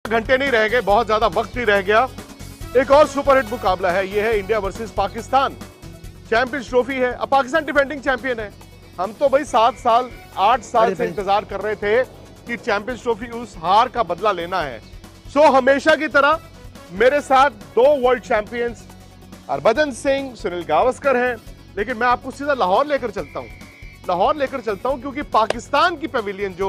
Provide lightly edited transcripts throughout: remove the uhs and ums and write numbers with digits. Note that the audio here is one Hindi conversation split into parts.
घंटे नहीं रह गए, बहुत ज्यादा वक्त नहीं रह गया। एक और सुपरहिट मुकाबला है, ये है India versus Pakistan. Champions trophy है, अब पाकिस्तान डिफेंडिंग चैंपियन है। हम तो भाई 7 साल 8 साल से इंतजार कर रहे थे कि चैंपियंस ट्रॉफी उस हार का बदला लेना है। सो हमेशा की तरह मेरे साथ 2 वर्ल्ड चैंपियंस हरभजन सिंह, सुनील गावस्कर हैं, लेकिन मैं आपको सीधा लाहौर लेकर चलता हूं क्योंकि पाकिस्तान की पवेलियन जो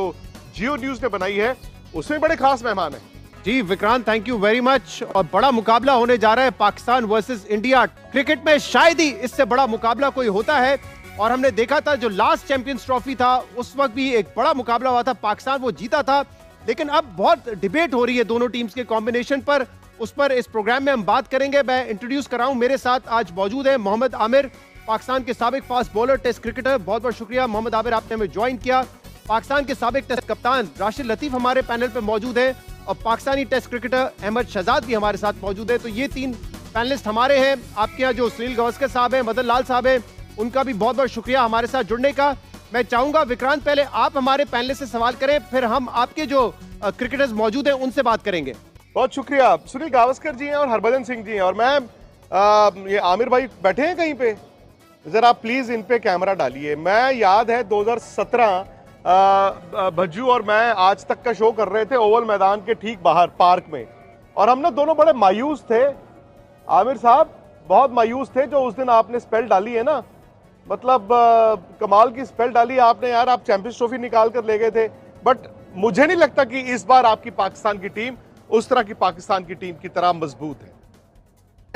जियो न्यूज ने बनाई है उसमें बड़े खास मेहमान हैं। जी Vikrant, thank you very much. और बड़ा मुकाबला होने जा रहा है पाकिस्तान वर्सेस इंडिया। क्रिकेट में शायद ही इससे बड़ा मुकाबला कोई होता है, और हमने देखा था जो लास्ट चैंपियंस ट्रॉफी था उस वक्त भी एक बड़ा मुकाबला हुआ था, पाकिस्तान वो जीता था। लेकिन अब बहुत डिबेट हो रही है दोनों टीम्स के कॉम्बिनेशन पर, उस पर इस प्रोग्राम में हम बात करेंगे। मैं इंट्रोड्यूस कराऊं, मेरे साथ आज मौजूद है मोहम्मद आमिर, पाकिस्तान के साबिक फास्ट बॉलर, टेस्ट क्रिकेटर। बहुत बहुत शुक्रिया मोहम्मद आमिर, आपने हमें ज्वाइन किया। पाकिस्तान के साबिक टेस्ट कप्तान राशिद लतीफ हमारे पैनल पे मौजूद है, और पाकिस्तानी टेस्ट क्रिकेटर अहमद शहजाद भी हमारे साथ मौजूद है। तो ये 3 पैनलिस्ट हमारे हैं। आपके यहाँ जो सुनील गावस्कर साहब हैं, मदन लाल साहब हैं, उनका भी बहुत बहुत शुक्रिया हमारे साथ जुड़ने का। मैं चाहूंगा विक्रांत पहले आप हमारे पैनलिस्ट से सवाल करें, फिर हम आपके जो क्रिकेटर्स मौजूद हैं उनसे बात करेंगे। बहुत शुक्रिया। सुनील गावस्कर जी हैं और हरभजन सिंह जी हैं, और मैं ये आमिर भाई बैठे हैं कहीं पे, जरा प्लीज इन पे कैमरा डालिए। मैं याद है 2017 भज्जू और मैं आज तक का शो कर रहे थे ओवल मैदान के ठीक बाहर पार्क में, और हम ना दोनों बड़े मायूस थे। आमिर साहब बहुत मायूस थे जो उस दिन आपने स्पेल डाली है ना, मतलब कमाल की स्पेल डाली आपने यार। आप चैंपियंस ट्रॉफी निकाल कर ले गए थे, बट मुझे नहीं लगता कि इस बार आपकी पाकिस्तान की टीम उस तरह की पाकिस्तान की टीम की तरह मजबूत है।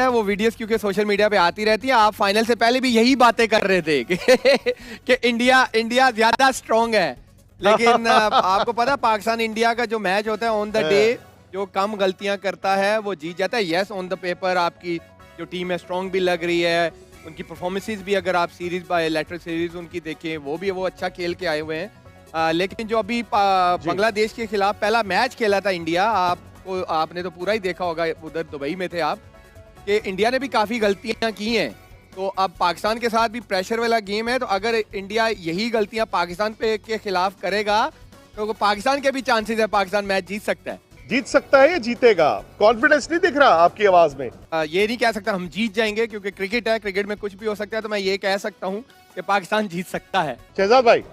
वो वीडियोस क्योंकि सोशल मीडिया पे आती रहती है। आप फाइनल से पहले भी यही बातें कर रहे थे कि इंडिया ज्यादा स्ट्रांग है, लेकिन आपको पता पाकिस्तान इंडिया का जो मैच होता है ऑन द डे, जो कम गलतियां करता है वो जीत जाता है। यस, ऑन द पेपर आपकी जो टीम है स्ट्रांग भी लग रही है, उनकी परफॉर्मेंसेस भी अगर आप सीरीज बायलैटरल सीरीज उनकी देखें वो अच्छा खेल के आए हुए हैं। लेकिन जो अभी बांग्लादेश के खिलाफ पहला मैच खेला था इंडिया, आपने तो पूरा ही देखा होगा, उधर दुबई में थे आप, कि इंडिया ने भी काफी गलतियां की हैं। तो अब पाकिस्तान के साथ भी प्रेशर वाला गेम है, तो अगर इंडिया यही गलतियां पाकिस्तान के खिलाफ करेगा तो पाकिस्तान के भी चांसेस है पाकिस्तान मैच जीत सकता है। या जीतेगा? कॉन्फिडेंस नहीं दिख रहा आपकी आवाज में। ये नहीं कह सकता हम जीत जाएंगे, क्योंकि क्रिकेट है, क्रिकेट में कुछ भी हो सकता है। तो मैं ये कह सकता हूँ कि पाकिस्तान जीत सकता है। शहजाद भाई,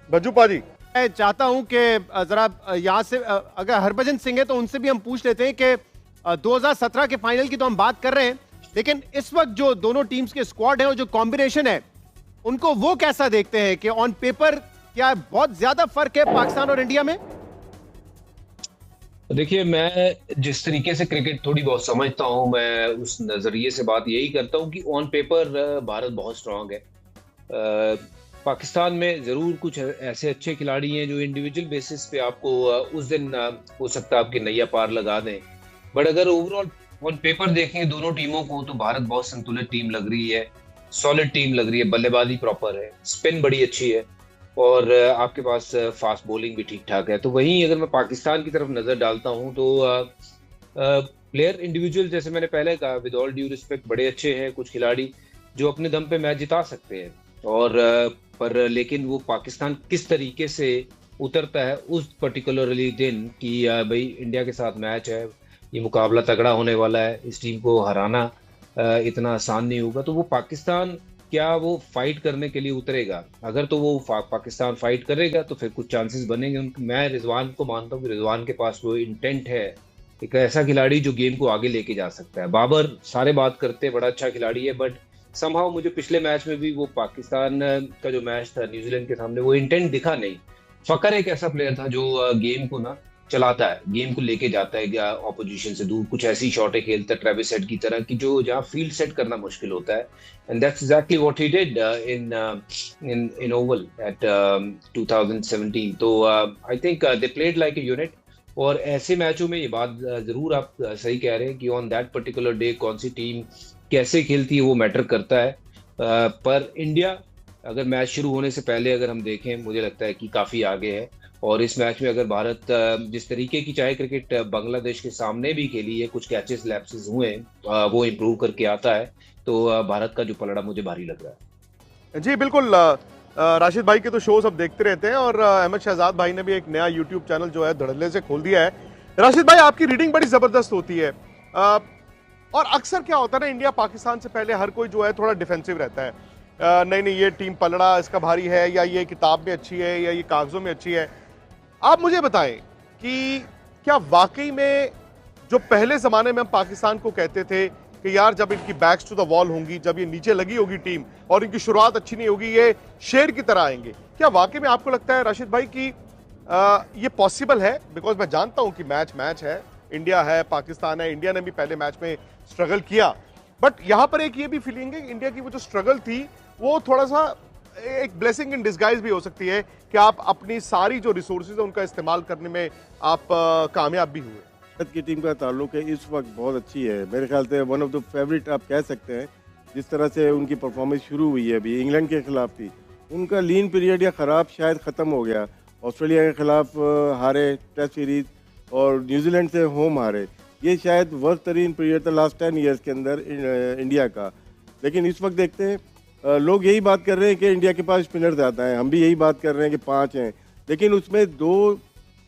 भज्जू पाजी, मैं चाहता हूं कि जरा यहाँ से अगर हरभजन सिंह है तो उनसे भी हम पूछ लेते हैं कि 2017 के फाइनल की तो हम बात कर रहे हैं, लेकिन इस वक्त जो दोनों टीम्स के स्क्वाड है और जो कॉम्बिनेशन है, उनको वो कैसा देखते हैं कि ऑन पेपर क्या बहुत ज्यादा फर्क है पाकिस्तान और इंडिया में? देखिए, मैं जिस तरीके से क्रिकेट थोड़ी बहुत समझता हूं, मैं उस नजरिए से बात यही करता हूं कि ऑन पेपर भारत बहुत स्ट्रांग है। पाकिस्तान में जरूर कुछ ऐसे अच्छे खिलाड़ी हैं जो इंडिविजुअल बेसिस पे आपको उस दिन हो सकता है आपकी नैया पार लगा दें, बट अगर ओवरऑल ऑन पेपर देखें दोनों टीमों को तो भारत बहुत संतुलित टीम लग रही है, सॉलिड टीम लग रही है, बल्लेबाजी प्रॉपर है, स्पिन बड़ी अच्छी है, और आपके पास फास्ट बॉलिंग भी ठीक ठाक है। तो वहीं अगर मैं पाकिस्तान की तरफ नजर डालता हूं तो प्लेयर इंडिविजुअल, जैसे मैंने पहले कहा, विद ऑल ड्यू रिस्पेक्ट, बड़े अच्छे हैं कुछ खिलाड़ी जो अपने दम पे मैच जिता सकते हैं, और पर लेकिन वो पाकिस्तान किस तरीके से उतरता है उस पर्टिकुलरली दिन कि भाई इंडिया के साथ मैच है, ये मुकाबला तगड़ा होने वाला है, इस टीम को हराना इतना आसान नहीं होगा, तो वो पाकिस्तान क्या वो फाइट करने के लिए उतरेगा? अगर तो वो पाकिस्तान फाइट करेगा तो फिर कुछ चांसेस बनेंगे। मैं रिजवान को मानता हूँ कि रिजवान के पास वो इंटेंट है, एक ऐसा खिलाड़ी जो गेम को आगे लेके जा सकता है। बाबर सारे बात करते हैं बड़ा अच्छा खिलाड़ी है, बट समहाउ मुझे पिछले मैच में भी वो पाकिस्तान का जो मैच था न्यूजीलैंड के सामने, वो इंटेंट दिखा नहीं। फकर एक ऐसा प्लेयर था जो गेम को ना चलाता है, गेम को लेके जाता है ऑपोजिशन से दूर, कुछ ऐसी शॉटें खेलता है ट्रेविस हेड की तरह की जो जहां फील्ड सेट करना मुश्किल होता है, and that's exactly what he did in Oval at 2017। तो I think they played like a unit, और ऐसे मैचों में ये बात जरूर आप सही कह रहे हैं कि ऑन दैट पर्टिकुलर डे कौन सी टीम कैसे खेलती है वो मैटर करता है। पर इंडिया अगर मैच शुरू होने से पहले अगर हम देखें, मुझे लगता है कि काफी आगे है, और इस मैच में अगर भारत जिस तरीके की चाहे क्रिकेट बांग्लादेश के सामने भी खेली है, कुछ कैचेस लैप्सेस हुए, वो इम्प्रूव करके आता है, तो भारत का जो पलड़ा मुझे भारी लग रहा है। जी बिल्कुल। राशिद भाई के तो शोज अब देखते रहते हैं, और अहमद शहजाद भाई ने भी एक नया यूट्यूब चैनल जो है धड़ल्ले से खोल दिया है। राशिद भाई, आपकी रीडिंग बड़ी जबरदस्त होती है। और अक्सर क्या होता है ना, इंडिया पाकिस्तान से पहले हर कोई जो है थोड़ा डिफेंसिव रहता है। नहीं नहीं, ये टीम पलड़ा इसका भारी है, या ये किताब में अच्छी है, या ये कागजों में अच्छी है। आप मुझे बताएं कि क्या वाकई में जो पहले जमाने में हम पाकिस्तान को कहते थे कि यार जब इनकी बैक्स टू द वॉल होंगी, जब ये नीचे लगी होगी टीम और इनकी शुरुआत अच्छी नहीं होगी, ये शेर की तरह आएंगे, क्या वाकई में आपको लगता है राशिद भाई कि ये पॉसिबल है? बिकॉज मैं जानता हूं कि मैच है, इंडिया है, पाकिस्तान है, इंडिया ने भी पहले मैच में स्ट्रगल किया, बट यहां पर एक ये भी फीलिंग है कि इंडिया की वो जो स्ट्रगल थी वो थोड़ा सा एक ब्लेसिंग इन डिस्गाइज भी हो सकती है कि आप अपनी सारी जो रिसोर्सेज है उनका इस्तेमाल करने में आप कामयाब भी हुए। भारत की टीम का ताल्लुक है इस वक्त बहुत अच्छी है, मेरे ख्याल से वन ऑफ द फेवरेट आप कह सकते हैं। जिस तरह से उनकी परफॉर्मेंस शुरू हुई है, अभी इंग्लैंड के खिलाफ थी, उनका लीन पीरियड या ख़राब शायद ख़त्म हो गया। ऑस्ट्रेलिया के खिलाफ हारे टेस्ट सीरीज और न्यूजीलैंड से होम हारे, ये शायद वर्स्ट तरीन पीरियड था लास्ट 10 ईयर्स के अंदर इंडिया का। लेकिन इस वक्त देखते हैं लोग यही बात कर रहे हैं कि इंडिया के पास स्पिनर ज़्यादा हैं, हम भी यही बात कर रहे हैं कि 5 हैं, लेकिन उसमें 2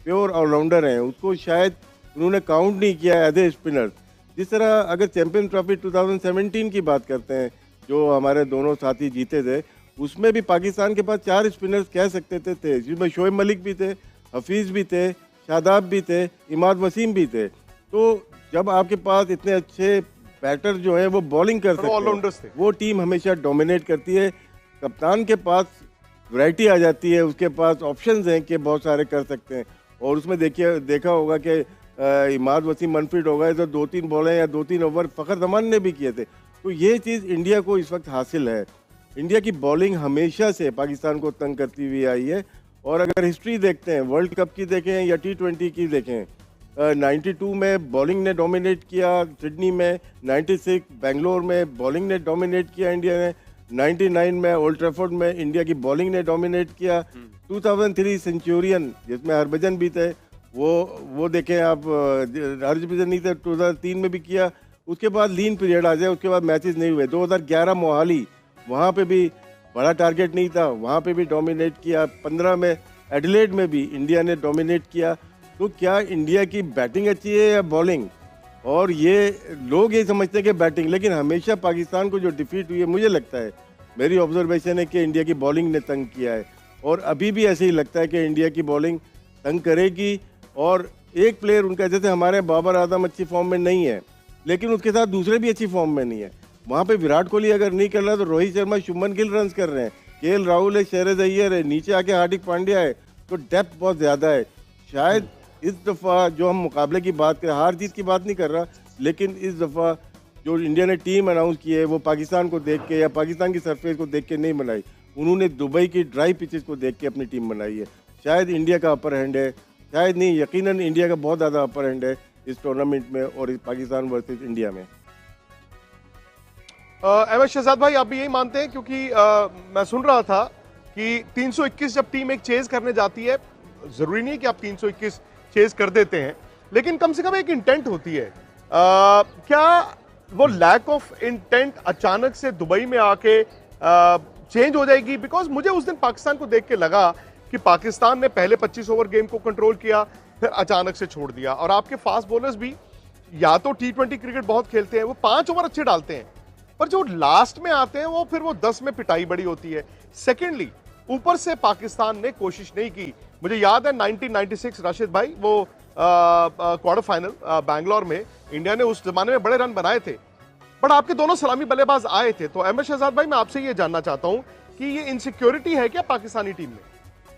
प्योर ऑलराउंडर हैं, उसको शायद उन्होंने काउंट नहीं किया एज ए स्पिनर। जिस तरह अगर चैंपियन ट्रॉफी 2017 की बात करते हैं जो हमारे दोनों साथी जीते थे, उसमें भी पाकिस्तान के पास 4 स्पिनर्स कह सकते थे, जिसमें शोएब मलिक भी थे, हफीज़ भी थे, शादाब भी थे, इमाद वसीम भी थे। तो जब आपके पास इतने अच्छे बैटर जो हैं वो बॉलिंग कर सकते हैं, वो टीम हमेशा डोमिनेट करती है। कप्तान के पास वैरायटी आ जाती है, उसके पास ऑप्शंस हैं कि बहुत सारे कर सकते हैं। और उसमें देखा होगा कि इमाद वसीम अनफिट होगा, इधर 2-3 बॉलें या 2-3 ओवर फ़खर जमान ने भी किए थे। तो ये चीज़ इंडिया को इस वक्त हासिल है। इंडिया की बॉलिंग हमेशा से पाकिस्तान को तंग करती हुई आई है। और अगर हिस्ट्री देखते हैं, वर्ल्ड कप की देखें या T20 की देखें, 92 में बॉलिंग ने डोमिनेट किया सिडनी में, 96 बेंगलोर में बॉलिंग ने डोमिनेट किया इंडिया ने, 99 में ओल्ड ट्रैफोर्ड में इंडिया की बॉलिंग ने डोमिनेट किया, 2003 सेंचुरियन जिसमें हरभजन भी थे, वो देखें आप, हरभजन नहीं थे, 2003 में भी किया। उसके बाद लीन पीरियड आ जाए, उसके बाद मैचेस नहीं हुए। 2011 मोहाली, वहाँ पे भी बड़ा टारगेट नहीं था, वहाँ पे भी डोमिनेट किया। 15 में एडिलेड में भी इंडिया ने डोमिनेट किया। तो क्या इंडिया की बैटिंग अच्छी है या बॉलिंग? और ये लोग ये समझते हैं कि बैटिंग, लेकिन हमेशा पाकिस्तान को जो डिफीट हुई है, मुझे लगता है, मेरी ऑब्जर्वेशन है कि इंडिया की बॉलिंग ने तंग किया है। और अभी भी ऐसे ही लगता है कि इंडिया की बॉलिंग तंग करेगी। और एक प्लेयर उनका, जैसे हमारे बाबर आजम अच्छी फॉर्म में नहीं है, लेकिन उसके साथ दूसरे भी अच्छी फॉर्म में नहीं है। वहाँ पे विराट कोहली अगर नहीं कर रहा तो रोहित शर्मा, शुभमन गिल रन कर रहे हैं, केएल राहुल है, शेरज अय्यर है, नीचे आके हार्दिक पांड्या है। तो डेप्थ बहुत ज़्यादा है। शायद इस दफ़ा जो हम मुकाबले की बात करें, हार जीत की बात नहीं कर रहा, लेकिन इस दफ़ा जो इंडिया ने टीम अनाउंस की है वो पाकिस्तान को देख के या पाकिस्तान की सरफेस को देख के नहीं बनाई, उन्होंने दुबई की ड्राई पिचेस को देख के अपनी टीम बनाई है। शायद इंडिया का अपर हैंड है, शायद नहीं, यकीनन इंडिया का बहुत ज़्यादा अपर हैंड है इस टूर्नामेंट में और इस पाकिस्तान वर्सेस इंडिया में। अहमद शहजाद भाई, आप भी यही मानते हैं? क्योंकि मैं सुन रहा था कि 321 जब टीम एक चेज करने जाती है, जरूरी नहीं कि आप 321 चेज कर देते हैं, लेकिन कम से कम एक इंटेंट होती है। क्या वो लैक ऑफ इंटेंट अचानक से दुबई में आके चेंज हो जाएगी? बिकॉज मुझे उस दिन पाकिस्तान को देख के लगा कि पाकिस्तान ने पहले 25 ओवर गेम को कंट्रोल किया, फिर अचानक से छोड़ दिया। और आपके फास्ट बॉलर्स भी या तो T20 क्रिकेट बहुत खेलते हैं, वो 5 ओवर अच्छे डालते हैं, पर जो लास्ट में आते हैं वो फिर वो 10 में पिटाई बड़ी होती है। सेकेंडली, ऊपर से पाकिस्तान ने कोशिश नहीं की। मुझे याद है 1996 राशिद भाई, वो क्वार्टर फाइनल बैंगलोर में इंडिया ने उस जमाने में बड़े रन बनाए थे, बट आपके दोनों सलामी बल्लेबाज आए थे। तो अहमद शहजाद भाई, मैं आपसे ये जानना चाहता हूं कि ये इनसिक्योरिटी है क्या पाकिस्तानी टीम में?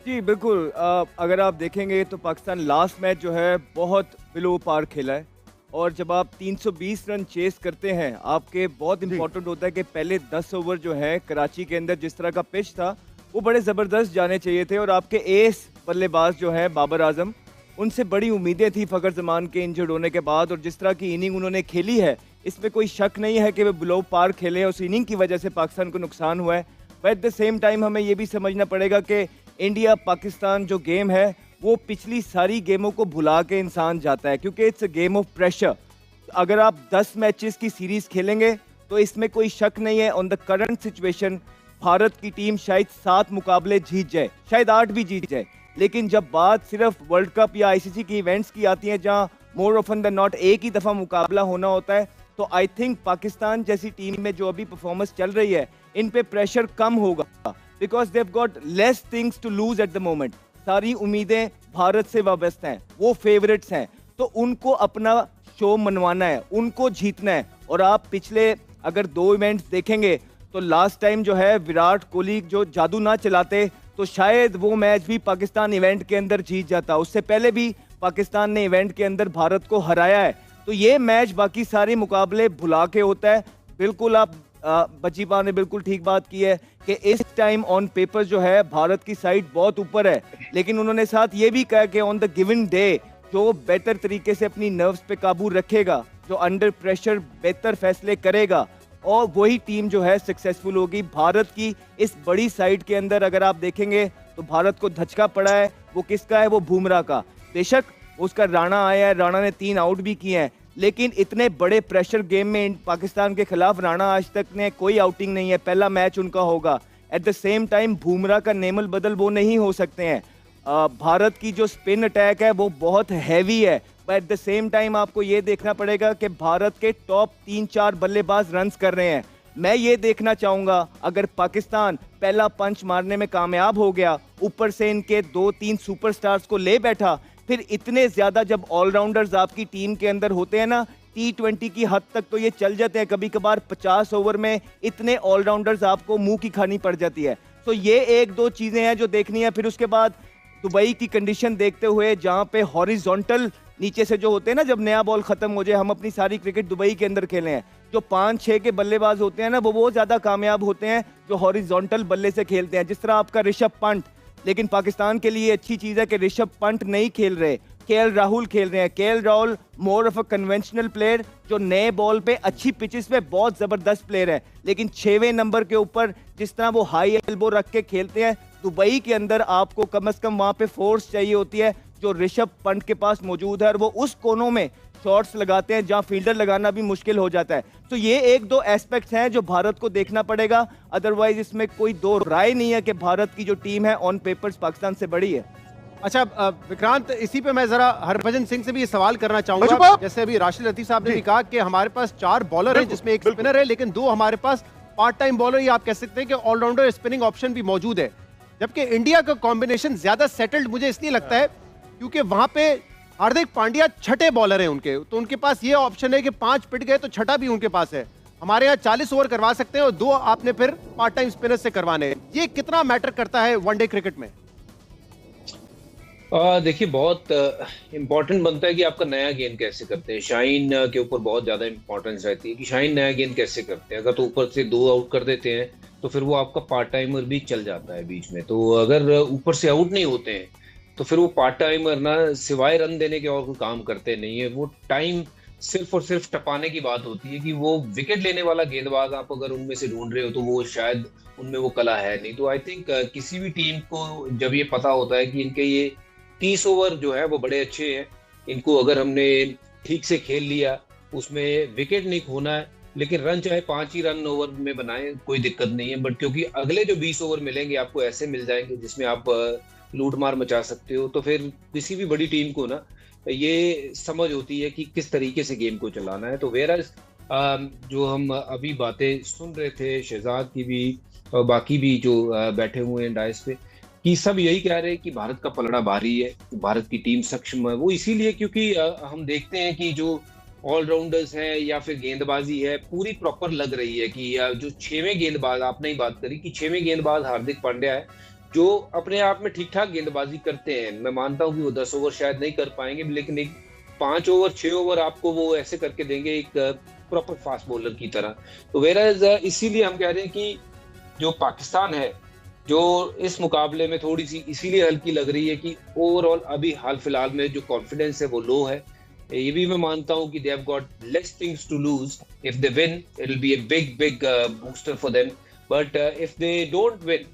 जी बिल्कुल। अगर आप देखेंगे तो पाकिस्तान लास्ट मैच जो है बहुत बिलो पार खेला है। और जब आप 320 रन चेस करते हैं, आपके बहुत इंपॉर्टेंट होता है कि पहले 10 ओवर जो है कराची के अंदर जिस तरह का पिच था वो बड़े ज़बरदस्त जाने चाहिए थे। और आपके एस बल्लेबाज जो है बाबर आजम, उनसे बड़ी उम्मीदें थी फ़खर जमान के इंजर्ड होने के बाद। और जिस तरह की इनिंग उन्होंने खेली है, इसमें कोई शक नहीं है कि वे बिलो पार खेले। उस इनिंग की वजह से पाकिस्तान को नुकसान हुआ है। But at the same time हमें ये भी समझना पड़ेगा कि इंडिया पाकिस्तान जो गेम है वो पिछली सारी गेमों को भुला के इंसान जाता है, क्योंकि it's a game of pressure. अगर आप 10 मैचेस की सीरीज खेलेंगे तो इसमें कोई शक नहीं है, on the current situation Bharat की टीम शायद 7 मुकाबले जीत जाए, शायद 8 भी जीत जाए। लेकिन जब बात सिर्फ वर्ल्ड कप या आईसीसी की इवेंट्स की आती है, जहां मोर ऑफन देन नॉट एक ही दफा मुकाबला होना होता है। तो आई थिंक पाकिस्तान जैसी टीम में जो अभी परफॉर्मेंस चल रही है, इन पे प्रेशर कम होगा, because they got less things to lose at the moment. सारी उम्मीदें भारत से वाबस्ता हैं, वो फेवरेट्स हैं, तो उनको अपना शो मनवाना है, उनको जीतना है। और आप पिछले अगर 2 इवेंट्स देखेंगे तो लास्ट टाइम जो है विराट कोहली जो जादू ना चलाते तो शायद वो मैच भी पाकिस्तान इवेंट के अंदर जीत जाता। उससे पहले भी पाकिस्तान ने इवेंट के अंदर भारत को हराया है। तो ये मैच बाकी सारे मुकाबले भुला के होता है। बिल्कुल आप बचीपा ने बिल्कुल ठीक बात की है कि इस टाइम ऑन पेपर जो है भारत की साइड बहुत ऊपर है, लेकिन उन्होंने साथ ये भी कहा कि ऑन द गिवन डे जो बेहतर तरीके से अपनी नर्व्स पे काबू रखेगा, जो अंडर प्रेशर बेहतर फैसले करेगा, और वही टीम जो है सक्सेसफुल होगी। भारत की इस बड़ी साइड के अंदर अगर आप देखेंगे तो भारत को धचका पड़ा है, वो किसका है? वो बुमराह का। बेशक उसका राणा आया है, राणा ने 3 आउट भी किए हैं, लेकिन इतने बड़े प्रेशर गेम में पाकिस्तान के खिलाफ राणा आज तक ने कोई आउटिंग नहीं है, पहला मैच उनका होगा। At the same time Bumrah का नेमल बदल वो नहीं हो सकते हैं। भारत की जो स्पिन अटैक है वो बहुत हैवी है, पर एट द सेम टाइम आपको ये देखना पड़ेगा कि भारत के टॉप 3-4 बल्लेबाज रन्स कर रहे हैं। मैं ये देखना चाहूंगा अगर पाकिस्तान पहला पंच मारने में कामयाब हो गया, ऊपर से इनके 2-3 सुपरस्टार्स को ले बैठा, फिर इतने ज्यादा जब ऑलराउंडर्स आपकी टीम के अंदर होते हैं ना, T20 की हद तक तो ये चल जाते हैं। कभी कभार 50 ओवर में इतने ऑलराउंडर्स आपको मुंह की खानी पड़ जाती है। तो ये 1-2 चीजें हैं जो देखनी है। फिर उसके बाद दुबई की कंडीशन देखते हुए, जहां पे हॉरिजॉन्टल नीचे से जो होते हैं ना, जब नया बॉल खत्म हो जाए, हम अपनी सारी क्रिकेट दुबई के अंदर खेले हैं, जो 5-6 के बल्लेबाज होते हैं ना, वो ज्यादा कामयाब होते हैं जो हॉरिजॉन्टल बल्ले से खेलते हैं, जिस तरह आपका ऋषभ पंत। लेकिन पाकिस्तान के लिए अच्छी चीज है कि ऋषभ पंत नहीं खेल रहे, केएल राहुल खेल रहे हैं। KL Rahul more of a conventional player, जो नए बॉल पे अच्छी पिचेस पे बहुत जबरदस्त प्लेयर है, लेकिन 6वें नंबर के ऊपर जिस तरह वो हाई एल्बो रख के खेलते हैं, दुबई के अंदर आपको कम से कम वहां पे फोर्स चाहिए होती है जो ऋषभ पंत के पास मौजूद है, और वो उस कोनों में शॉट्स लगाते हैं जहां फील्डर लगाना भी मुश्किल हो जाता है। तो ये 1-2 एस्पेक्ट्स हैं जो भारत को देखना पड़ेगा। अदरवाइज इसमें कोई 2 राय नहीं है कि भारत की जो टीम है ऑन पेपर्स पाकिस्तान से बड़ी है। अच्छा विक्रांत, इसी पे मैं जरा हरभजन सिंह से भी ये सवाल करना चाहूंगा। जैसे अभी राशिद लतीफ साहब ने भी कहा कि हमारे पास 4 बॉलर हैं, जिसमें एक स्पिनर है, लेकिन 2 हमारे पास पार्ट टाइम बॉलर, या आप कह सकते हैं कि ऑलराउंडर स्पिनिंग ऑप्शन भी मौजूद है। जबकि इंडिया का कॉम्बिनेशन ज्यादा सेटल्ड मुझे इसलिए लगता है क्योंकि वहां पे हार्दिक पांड्या छठे बॉलर हैं उनके, तो उनके पास ये ऑप्शन है कि 5 पिट गए तो छठा भी उनके पास है। हमारे यहाँ 40 ओवर करवा सकते हैं और 2 आपने फिर पार्ट टाइम स्पिनर से करवाने हैं। ये कितना मैटर करता है वनडे क्रिकेट में? देखिए, बहुत इंपॉर्टेंट बनता है कि आपका नया गेंद कैसे करते हैं। शाहीन के ऊपर बहुत ज्यादा इंपॉर्टेंस रहती है कि शाहीन नया गेंद कैसे करते हैं। अगर तो ऊपर से 2 आउट कर देते हैं तो फिर वो आपका पार्ट टाइमर भी चल जाता है बीच में। तो अगर ऊपर से आउट नहीं होते हैं तो फिर वो पार्ट टाइमर ना सिवाय रन देने के और कोई काम करते नहीं है। वो टाइम सिर्फ और सिर्फ टपाने की बात होती है कि वो विकेट लेने वाला गेंदबाज आप अगर उनमें से ढूंढ रहे हो तो वो शायद उनमें वो कला है नहीं। तो आई थिंक किसी भी टीम को जब ये पता होता है कि इनके ये 30 ओवर जो है वो बड़े अच्छे हैं, इनको अगर हमने ठीक से खेल लिया, उसमें विकेट नहीं खोना है, लेकिन रन चाहे 5 ही रन ओवर में बनाए, कोई दिक्कत नहीं है। बट क्योंकि अगले जो 20 ओवर मिलेंगे आपको ऐसे मिल जाएंगे जिसमें आप लूट मार मचा सकते हो, तो फिर किसी भी बड़ी टीम को ना ये समझ होती है कि किस तरीके से गेम को चलाना है। तो वेयर जो हम अभी बातें सुन रहे थे शहजाद की भी और बाकी भी जो बैठे हुए हैं डाइस पे, कि सब यही कह रहे हैं कि भारत का पलड़ा भारी है, भारत की टीम सक्षम है। वो इसीलिए क्योंकि हम देखते हैं कि जो ऑलराउंडर्स हैं या फिर गेंदबाजी है पूरी प्रॉपर लग रही है। कि जो 6वें गेंदबाज आपने ही बात करी कि 6वें गेंदबाज हार्दिक पांड्या है, जो अपने आप में ठीक ठाक गेंदबाजी करते हैं। मैं मानता हूं कि वो 10 ओवर शायद नहीं कर पाएंगे, लेकिन एक 5 ओवर 6 ओवर आपको वो ऐसे करके देंगे एक प्रॉपर फास्ट बॉलर की तरह। तो वेराज इसीलिए हम कह रहे हैं कि जो पाकिस्तान है, जो इस मुकाबले में थोड़ी सी इसीलिए हल्की लग रही है कि ओवरऑल अभी हाल फिलहाल में जो कॉन्फिडेंस है वो लो है। ये भी मैं मानता हूं कि they have got less things to lose. If they win it will be a big booster for them, but if they don't win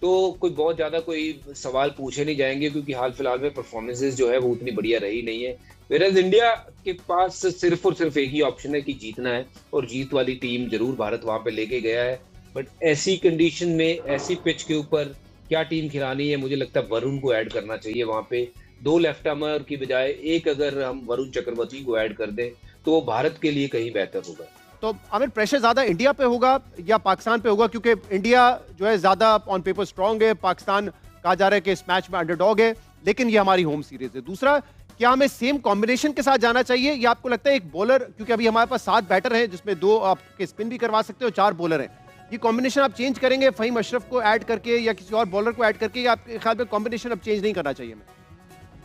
तो कोई बहुत ज्यादा कोई सवाल पूछे नहीं जाएंगे, क्योंकि हाल फिलहाल में परफॉर्मेंसेस जो है वो उतनी बढ़िया रही नहीं है। वेराज इंडिया के पास सिर्फ और सिर्फ एक ही ऑप्शन है कि जीतना है, और जीत वाली टीम जरूर भारत वहां पे लेके गया है। बट ऐसी कंडीशन में, ऐसी पिच के ऊपर क्या टीम खिलानी है, मुझे लगता है वरुण को ऐड करना चाहिए वहां पे। 2 लेफ्ट आर्मर की बजाय एक अगर हम वरुण चक्रवर्ती को ऐड कर दें तो वो भारत के लिए कहीं बेहतर होगा। तो आमिर, प्रेशर ज्यादा इंडिया पे होगा या पाकिस्तान पे होगा? क्योंकि इंडिया जो है ज्यादा ऑन पेपर स्ट्रांग है, पाकिस्तान कहा जा रहा है कि इस मैच में अंडरडॉग है, लेकिन ये हमारी होम सीरीज है। दूसरा, क्या हमें सेम कॉम्बिनेशन के साथ जाना चाहिए या आपको लगता है एक बॉलर, क्योंकि अभी हमारे पास 7 बैटर हैं जिसमें 2 आपके स्पिन भी करवा सकते हो, 4 बॉलर हैं, ये कॉम्बिनेशन आप चेंज करेंगे फहीम अशरफ को ऐड करके या किसी और बॉलर को ऐड करके, या आपके ख्याल में कॉम्बिनेशन अब चेंज नहीं करना चाहिए हमें?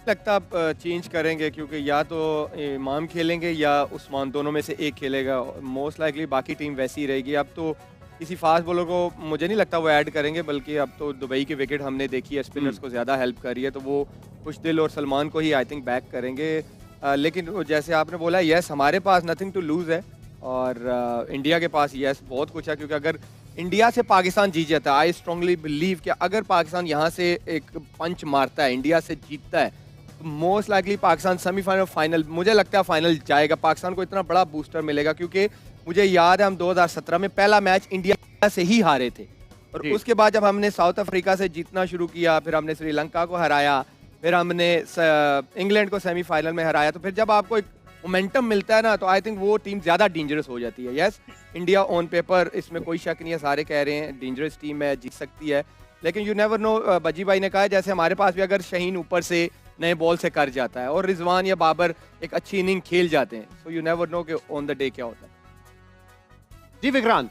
लगता आप चेंज करेंगे क्योंकि या तो इमाम खेलेंगे या उस्मान, दोनों में से एक खेलेगा। मोस्ट लाइकली बाकी टीम वैसी ही रहेगी। अब तो किसी फास्ट बॉलर को मुझे नहीं लगता वो ऐड करेंगे, बल्कि अब तो दुबई की विकेट हमने देखी है, स्पिनर्स को ज़्यादा हेल्प कर रही है, तो वो खुशदिल और सलमान को ही आई थिंक बैक करेंगे। लेकिन जैसे आपने बोला, यस हमारे पास नथिंग टू लूज़ है और इंडिया के पास यस बहुत कुछ है, क्योंकि अगर इंडिया से पाकिस्तान जीत जाता है, आई स्ट्रांगली बिलीव कि अगर पाकिस्तान यहाँ से एक पंच मारता है, इंडिया से जीतता है, most likely Pakistan semifinal final, मुझे लगता है फाइनल जाएगा। पाकिस्तान को इतना बड़ा बूस्टर मिलेगा, क्योंकि मुझे याद है हम 2017 में पहला मैच इंडिया से ही हारे थे और उसके बाद जब हमने साउथ अफ्रीका से जीतना शुरू किया, फिर हमने श्रीलंका को हराया, फिर हमने इंग्लैंड को सेमीफाइनल में हराया, तो फिर जब आपको एक मोमेंटम मिलता है ना, तो आई थिंक वो टीम ज़्यादा डेंजरस हो जाती है। यस, इंडिया ऑन पेपर, इसमें कोई शक नहीं है, सारे कह रहे हैं डेंजरस टीम है, जीत सकती है, लेकिन यू नेवर नो। बजी भाई ने कहा है जैसे हमारे पास भी अगर शहीन ऊपर से नए बॉल से कर जाता है और रिजवान या बाबर एक अच्छी इनिंग खेल जाते हैं, सो यू नेवर नो कि ऑन द डे क्या होता है। जी विक्रांत,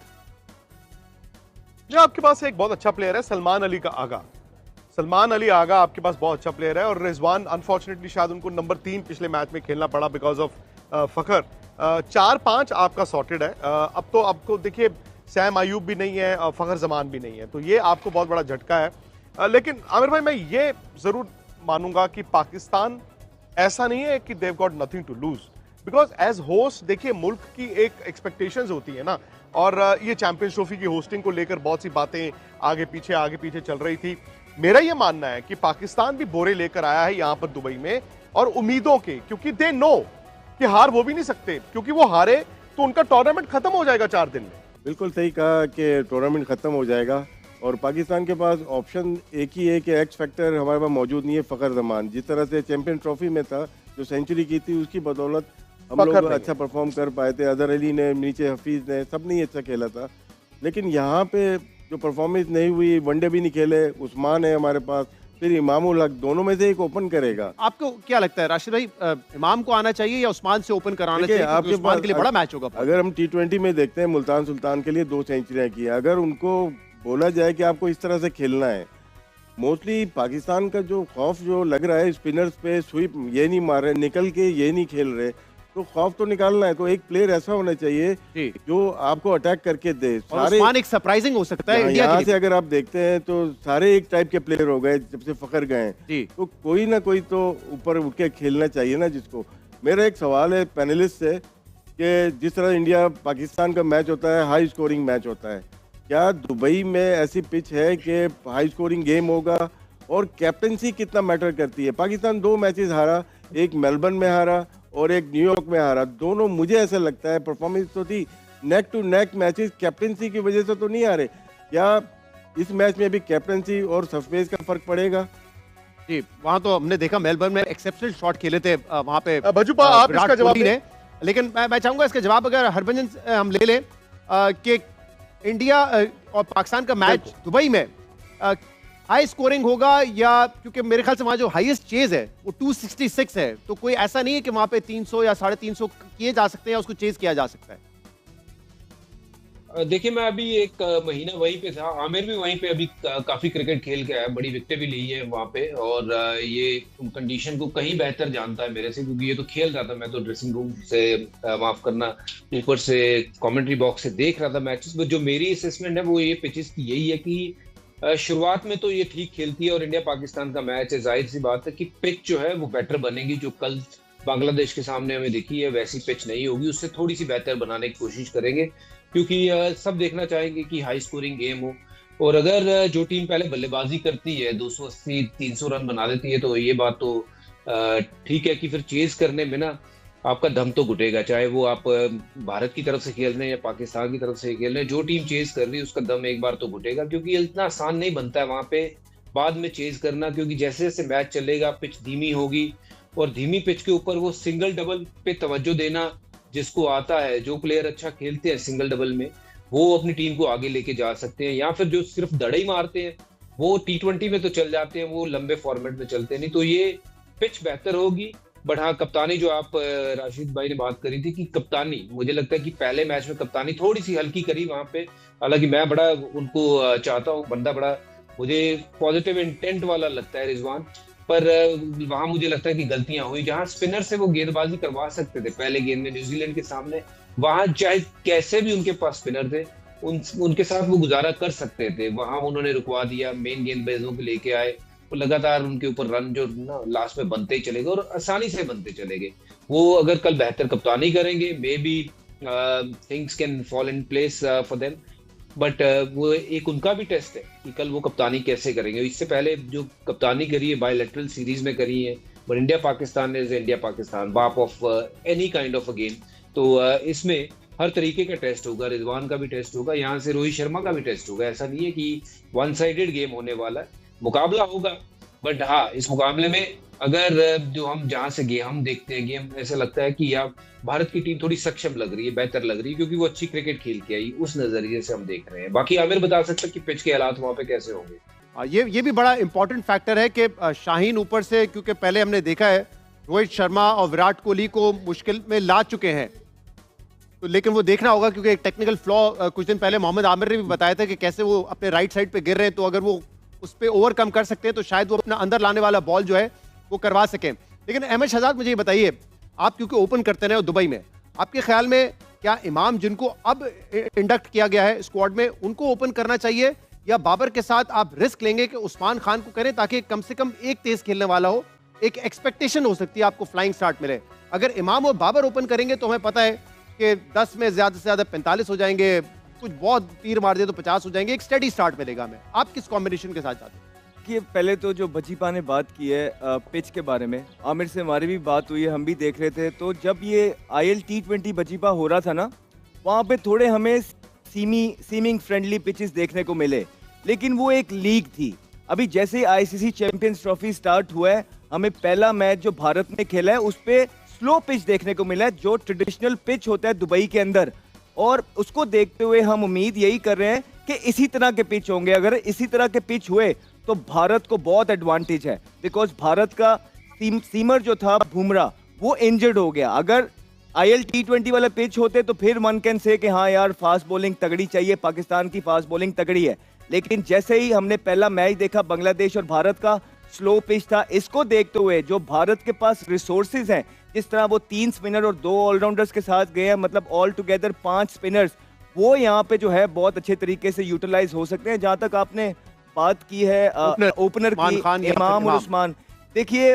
जो आपके पास एक बहुत अच्छा प्लेयर है सलमान अली का आगा, सलमान अली आगा आपके पास बहुत अच्छा प्लेयर है, और रिजवान अनफॉर्चुनेटली शायद उनको नंबर 3 पिछले मैच में खेलना पड़ा बिकॉज ऑफ फखर। 4-5 आपका सॉर्टेड है। अब तो आपको देखिए सैम अयूब भी नहीं है और फखर जमान भी नहीं है, तो ये आपको बहुत बड़ा झटका है। लेकिन आमिर भाई, मैं ये जरूर मानूंगा कि पाकिस्तान ऐसा नहीं है कि they've got nothing to lose, because as host देखिए मुल्क की एक एक्सपेक्टेशंस होती है ना, और ये चैंपियंस ट्रॉफी की होस्टिंग को लेकर बहुत सी बातें आगे पीछे चल रही थी। मेरा ये मानना है कि पाकिस्तान भी बोरे लेकर आया है यहाँ पर दुबई में, और उम्मीदों के, क्योंकि दे नो कि हार वो भी नहीं सकते, क्योंकि वो हारे तो उनका टूर्नामेंट खत्म हो जाएगा 4 दिन में। बिल्कुल सही कहा कि टूर्नामेंट खत्म हो जाएगा, और पाकिस्तान के पास ऑप्शन एक ही है कि एक्स फैक्टर हमारे पास मौजूद नहीं है। फखर जमान जिस तरह से चैंपियन ट्रॉफी में था, जो सेंचुरी की थी, उसकी बदौलत हम लोग अच्छा परफॉर्म कर पाए थे। अदर अली ने, नीचे हफीज ने, सब ने अच्छा खेला था, लेकिन यहाँ पे जो परफॉर्मेंस नहीं हुई, वनडे भी नहीं खेले। उस्मान है हमारे पास, फिर इमामुल हक, दोनों में से एक ओपन करेगा। आपको क्या लगता है राशिद भाई, इमाम को आना चाहिए या उस्मान से ओपन कराना चाहिए? आपके उस्मान के लिए बड़ा मैच होगा। अगर हम T20 में देखते हैं, मुल्तान सुल्तान के लिए 2 सेंचुरियां की, अगर उनको बोला जाए कि आपको इस तरह से खेलना है, मोस्टली पाकिस्तान का जो खौफ जो लग रहा है स्पिनर्स पे, स्वीप ये नहीं मार रहे, निकल के ये नहीं खेल रहे, तो खौफ तो निकालना है, तो एक प्लेयर ऐसा होना चाहिए जो आपको अटैक करके दे। सारे एक सरप्राइजिंग हो सकता है इंडिया यहाँ से अगर आप देखते हैं तो सारे एक टाइप के प्लेयर हो गए जब से फखर गए, तो कोई ना कोई तो ऊपर उठ के खेलना चाहिए ना जिसको। मेरा एक सवाल है पैनलिस्ट से कि जिस तरह इंडिया पाकिस्तान का मैच होता है, हाई स्कोरिंग मैच होता है, क्या दुबई में ऐसी पिच है कि हाई स्कोरिंग गेम होगा? और कैप्टनसी कितना मैटर करती है? पाकिस्तान 2 मैचेस हारा, एक मेलबर्न में हारा और एक न्यूयॉर्क में हारा। दोनों मुझे ऐसा लगता है परफॉर्मेंस तो थी, neck to neck matches, captaincy की वजह से तो नहीं हारे। क्या इस मैच में भी कैप्टनसी और सरफेस का फर्क पड़ेगा? जी, वहां तो हमने देखा मेलबर्न में एक्सेप्शनल शॉट खेले थे वहां पे भजूपा, आप इसका जवाब दें। लेकिन मैं चाहूंगा इसका जवाब अगर हरभजन हम ले लें कि इंडिया और पाकिस्तान का मैच दुबई में हाई स्कोरिंग होगा, या क्योंकि मेरे ख्याल से वहां जो हाईएस्ट चेज है वो 266 है, तो कोई ऐसा नहीं है कि वहां पे 300 या 350 किए जा सकते हैं या उसको चेज किया जा सकता है। देखिए, मैं अभी 1 महीना वहीं पे था, आमिर भी वहीं पे अभी काफी क्रिकेट खेल के आया, बड़ी विकेटें भी ली है वहां पे, और ये कंडीशन को कहीं बेहतर जानता है मेरे से, क्योंकि ये तो खेल रहा था, मैं तो ड्रेसिंग रूम से माफ करना ऊपर से कमेंट्री बॉक्स से देख रहा था मैचेस। बट जो मेरी असेसमेंट है वो ये पिचेस की यही है कि शुरुआत में तो ये ठीक खेलती है, और इंडिया पाकिस्तान का मैच है, जाहिर सी बात है कि पिच जो है वो बेटर बनेगी। जो कल बांग्लादेश के सामने हमें दिखी है वैसी पिच नहीं होगी, उससे थोड़ी सी बेहतर बनाने की कोशिश करेंगे, क्योंकि सब देखना चाहेंगे कि हाई स्कोरिंग गेम हो। और अगर जो टीम पहले बल्लेबाजी करती है 280-300 रन बना देती है, तो ये बात तो ठीक है कि फिर चेज करने में ना आपका दम तो घुटेगा, चाहे वो आप भारत की तरफ से खेल रहे हैं या पाकिस्तान की तरफ से खेल रहे हैं। जो टीम चेज कर रही है उसका दम एक बार तो घुटेगा, क्योंकि इतना आसान नहीं बनता है वहां पे बाद में चेज करना, क्योंकि जैसे जैसे मैच चलेगा पिच धीमी होगी और धीमी पिच के ऊपर वो सिंगल डबल पे तवज्जो देना जिसको आता है, जो प्लेयर अच्छा खेलते हैं सिंगल डबल में, वो अपनी टीम को आगे लेके जा सकते हैं। या फिर जो सिर्फ दड़े ही मारते हैं वो T20 में तो चल जाते हैं, वो लंबे फॉर्मेट में चलते नहीं। तो ये पिच बेहतर होगी। बट हाँ, कप्तानी जो आप राशिद भाई ने बात करी थी कि कप्तानी, मुझे लगता है कि पहले मैच में कप्तानी थोड़ी सी हल्की करी वहां पे। हालांकि मैं बड़ा उनको चाहता हूँ, बंदा बड़ा मुझे पॉजिटिव इंटेंट वाला लगता है रिजवान, पर वहां मुझे लगता है कि गलतियां हुई। जहां स्पिनर से वो गेंदबाजी करवा सकते थे पहले गेंद में न्यूजीलैंड के सामने, वहां चाहे कैसे भी उनके पास स्पिनर थे उनके साथ वो गुजारा कर सकते थे, वहां उन्होंने रुकवा दिया। मेन गेंदबाजों को लेके आए, वो लगातार उनके ऊपर रन जो ना लास्ट में बनते ही चले गए और आसानी से बनते चले गए। वो अगर कल बेहतर कप्तानी करेंगे, may be things can fall in place for them. But वो एक उनका भी टेस्ट है कि कल वो कप्तानी कैसे करेंगे। इससे पहले जो कप्तानी करी है बायलैटरल सीरीज में करी है, but India Pakistan is India Pakistan, बाप of any kind of a game. तो इसमें हर तरीके का टेस्ट होगा, रिजवान का भी टेस्ट होगा, यहाँ से रोहित शर्मा का भी टेस्ट होगा। ऐसा नहीं है कि वन साइडेड गेम होने वाला है, मुकाबला होगा। बट हाँ, इस मुकाबले में अगर जो हम जहां से हम देखते हैं गेम, ऐसा लगता है कि यार भारत की टीम थोड़ी सक्षम लग रही है, बेहतर लग रही है, क्योंकि वो अच्छी क्रिकेट खेल के आई, उस नजरिए से हम देख रहे हैं। बाकी आमिर बता सकता है कि पिच के हालात वहां पे कैसे होंगे। ये भी बड़ा इंपॉर्टेंट फैक्टर है कि शाहीन ऊपर से, क्योंकि पहले हमने देखा है रोहित शर्मा और विराट कोहली को मुश्किल में ला चुके हैं, तो लेकिन वो देखना होगा, क्योंकि एक टेक्निकल फ्लॉ कुछ दिन पहले मोहम्मद आमिर ने भी बताया था कि कैसे वो अपने राइट साइड पे गिर रहे हैं, तो अगर वो उस पर ओवरकम कर सकते हैं तो शायद वो अपना अंदर लाने वाला बॉल जो है वो करवा सकें। लेकिन अहमद शहजाद, मुझे ये बताइए, आप क्योंकि ओपन करते रहे हो दुबई में, आपके ख्याल में क्या इमाम, जिनको अब इंडक्ट किया गया है स्क्वाड में, उनको ओपन करना चाहिए, या बाबर के साथ आप रिस्क लेंगे कि उस्मान खान को करें ताकि कम से कम एक तेज खेलने वाला हो, एक एक्सपेक्टेशन हो सकती है आपको फ्लाइंग स्टार्ट मिले? अगर इमाम और बाबर ओपन करेंगे तो हमें पता है कि 10 में ज्यादा से ज्यादा 45 हो जाएंगे, कुछ बहुत तीर मार दिए तो 50 हो जाएंगे, एक स्टेडी स्टार्ट मिलेगा हमें। आप किस कॉम्बिनेशन के साथ चाहते हैं? कि पहले तो जो बजीपा ने बात की है पिच के बारे में, आमिर से हमारी भी बात हुई है, हम भी देख रहे थे। तो जब ये IL T20 बजीपा हो रहा था ना, वहाँ पे थोड़े हमें सीमिंग फ्रेंडली पिचेस देखने को मिले, लेकिन वो एक लीग थी। अभी जैसे ICC चैंपियंस ट्रॉफी स्टार्ट हुआ है, हमें पहला मैच जो भारत ने खेला है उस पे स्लो पिच देखने को मिला है, जो ट्रेडिशनल पिच होता है दुबई के अंदर। और उसको देखते हुए हम उम्मीद यही कर रहे हैं कि इसी तरह के पिच होंगे। अगर इसी तरह के पिच हुए तो भारत को बहुत एडवांटेज है, बिकॉज भारत का सीमर जो था बुमराह, वो इंजर्ड हो गया। अगर IL T20 वाला पिच होते तो फिर वन कैन से कि हाँ यार फास्ट बॉलिंग तगड़ी चाहिए, पाकिस्तान की फास्ट बॉलिंग तगड़ी है। लेकिन जैसे ही हमने पहला मैच देखा बांग्लादेश और भारत का, स्लो पिच था। इसको देखते हुए जो भारत के पास रिसोर्सेज हैं, जिस तरह वो 3 स्पिनर और 2 ऑलराउंडर्स के साथ गए हैं, मतलब ऑल टुगेदर 5 स्पिनर्स, वो यहाँ पे जो है बहुत अच्छे तरीके से यूटिलाइज हो सकते हैं। जहां तक आपने बात की है ओपनर की, इमाम और उस्मान, देखिए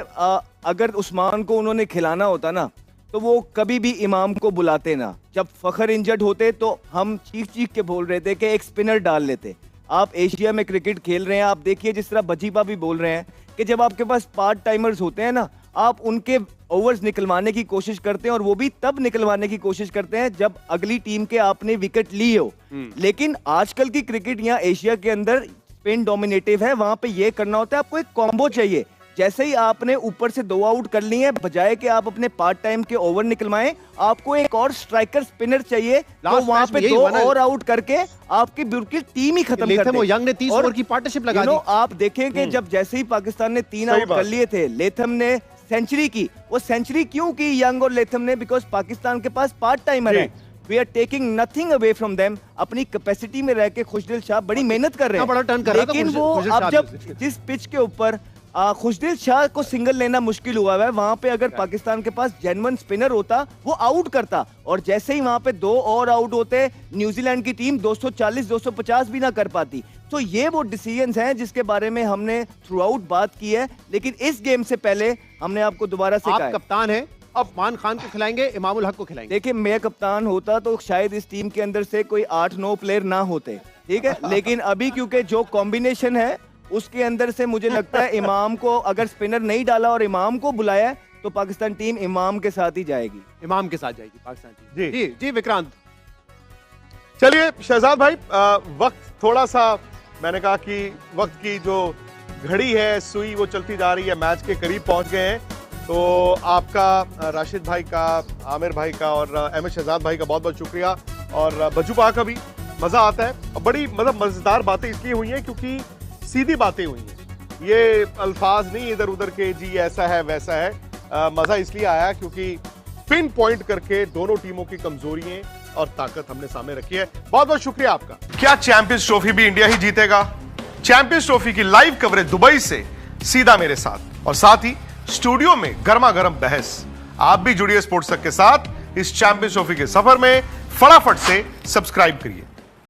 अगर उस्मान को उन्होंने खिलाना होता ना तो वो कभी भी इमाम को बुलाते ना। जब फखर इंजर्ड होते तो हम चीख के बोल रहे थे कि एक स्पिनर डाल लेते। आप एशिया में क्रिकेट खेल रहे हैं, आप देखिए जिस तरह बजीबा भी बोल रहे हैं कि जब आपके पास पार्ट टाइमर्स होते हैं ना, आप उनके ओवर्स निकलवाने की कोशिश करते हैं, और वो भी तब निकलवाने की कोशिश करते हैं जब अगली टीम के आपने विकेट ली हो। लेकिन आजकल की क्रिकेट यहाँ एशिया के अंदर स्पिन डोमिनेटिव है, वहां पे ये करना होता है, आपको एक कॉम्बो चाहिए। जैसे ही आपने ऊपर से 2 आउट कर लिए हैं, बजाय कि आप अपने पार्ट टाइम के ओवर निकलवाएं, आपको एक और स्ट्राइकर स्पिनर चाहिए, तो वहां पे 2 और आउट करके आपकी बिल्कुल टीम ही खत्म कर दे। यंग ने 30 ओवर की पार्टनरशिप लगा दी। आप देखेंगे जब जैसे ही पाकिस्तान ने 3 आउट कर लिए थे, लेथम ने सेंचुरी की। वो सेंचुरी क्यों की यंग और लेथम ने? बिकॉज पाकिस्तान के पास पार्ट टाइमर है। We are taking nothing away from them. अपनी कैपेसिटी में रह के खुशदिल शाह बड़ी मेहनत कर रहे हैं, लेकिन वो अब जब जिस पिच के ऊपर खुशदिल शाह को सिंगल लेना मुश्किल हुआ है, वहां पे अगर पाकिस्तान के पास जेन्युइन स्पिनर होता वो आउट करता, और जैसे ही वहां पे 2 और आउट होते, न्यूजीलैंड की टीम 240-250 भी ना कर पाती। तो ये वो डिसीजंस हैं जिसके बारे में हमने थ्रू आउट बात की है। लेकिन इस गेम से पहले हमने आपको दोबारा से कहा, आप कप्तान हैं, अब उस्मान खान को खिलाएंगे, इमामुल हक को खिलाएंगे। देखिए मैं कप्तान होता तो शायद इस टीम के अंदर से कोई 8-9 प्लेयर ना होते, ठीक है। लेकिन अभी क्योंकि जो कॉम्बिनेशन है उसके अंदर से मुझे लगता है इमाम को, अगर स्पिनर नहीं डाला और इमाम को बुलाया है, तो पाकिस्तान टीम इमाम के साथ ही जाएगी। इमाम के साथ जाएगी पाकिस्तान टीम। जी जी जी विक्रांत, चलिए शहजाद भाई, वक्त थोड़ा सा, मैंने कहा कि वक्त की जो घड़ी है, सुई वो चलती जा रही है, मैच के करीब पहुंच गए हैं। तो आपका, राशिद भाई का, आमिर भाई का और अहमद शहजाद भाई का बहुत बहुत शुक्रिया, और बज्जू पा का भी। मजा आता है, और बड़ी मतलब मजेदार बातें इसलिए हुई हैं क्योंकि सीधी बातें हुई हैं, ये अल्फाज नहीं इधर उधर के जी ऐसा है वैसा है। मजा इसलिए आया क्योंकि पिन पॉइंट करके दोनों टीमों की कमजोरियां और ताकत हमने सामने रखी है। बहुत बहुत शुक्रिया आपका। क्या चैंपियंस ट्रॉफी भी इंडिया ही जीतेगा? चैंपियंस ट्रॉफी की लाइव कवरेज दुबई से सीधा मेरे साथ, और साथ ही स्टूडियो में गर्मा गर्म बहस। आप भी जुड़िए स्पोर्ट्स तक के साथ इस चैंपियंस ट्रॉफी के सफर में। फटाफट से सब्सक्राइब करिए।